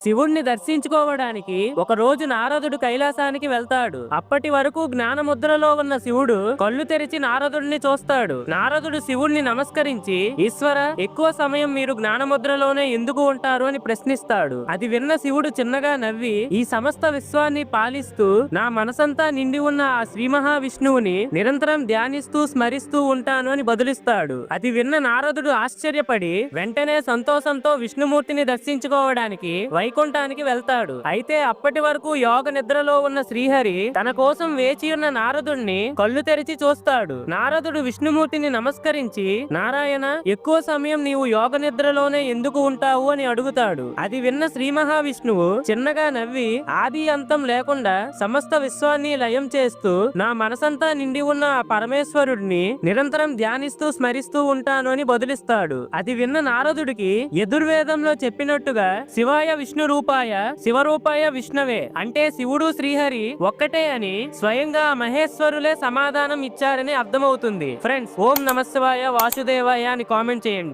శివుణ్ణి దర్శించుకోవడానికి ఒక రోజు నారదుడు కైలాసానికి వెళ్తాడు. అప్పటి వరకు జ్ఞానముద్రలో ఉన్న శివుడు కళ్ళు తెరిచి నారదుడిని చూస్తాడు. నారదుడు శివుణ్ణి నమస్కరించి, ఈశ్వర, ఎక్కువ సమయం మీరు జ్ఞానముద్రలోనే ఎందుకు ఉంటారు అని ప్రశ్నిస్తాడు. అది విన్న శివుడు చిన్నగా నవ్వి, ఈ సమస్త విశ్వాన్ని పాలిస్తూ నా మనసంతా నిండి ఉన్న ఆ శ్రీ మహావిష్ణువుని నిరంతరం ధ్యానిస్తూ స్మరిస్తూ ఉంటాను అని బదులిస్తాడు. అది విన్న నారదుడు ఆశ్చర్యపడి వెంటనే సంతోషంతో విష్ణుమూర్తిని దర్శించుకోవడానికి వైకుంఠానికి వెళ్తాడు. అయితే అప్పటి వరకు యోగ నిద్రలో ఉన్న శ్రీహరి తన కోసం వేచి ఉన్న నారదుడిని కళ్ళు తెరిచి చూస్తాడు. నారదుడు విష్ణుమూర్తిని నమస్కరించి, నారాయణ, ఎక్కువ సమయం నీవు యోగ నిద్రలోనే ఎందుకు ఉంటావు అని అడుగుతాడు. అది విన్న శ్రీ మహావిష్ణువు చిన్నగా నవ్వి, ఆది అంతం లేకుండా సమస్త విశ్వాన్ని లయం చేస్తూ నా మనసంతా నిండి ఉన్న ఆ పరమేశ్వరుడిని నిరంతరం ధ్యానిస్తూ స్మరిస్తూ ఉంటాను అని బదులిస్తాడు. అది విన్న నారదుడికి యజుర్వేదంలో చెప్పినట్టుగా శివాయ విష్ణు రూపాయ శివరూపాయ విష్ణవే అంటే శివుడు శ్రీహరి ఒక్కటే అని స్వయంగా మహేశ్వరులే సమాధానం ఇచ్చారని అర్థమవుతుంది. ఫ్రెండ్స్, ఓం నమః శివాయ వాసుదేవాయ అని కామెంట్ చేయండి.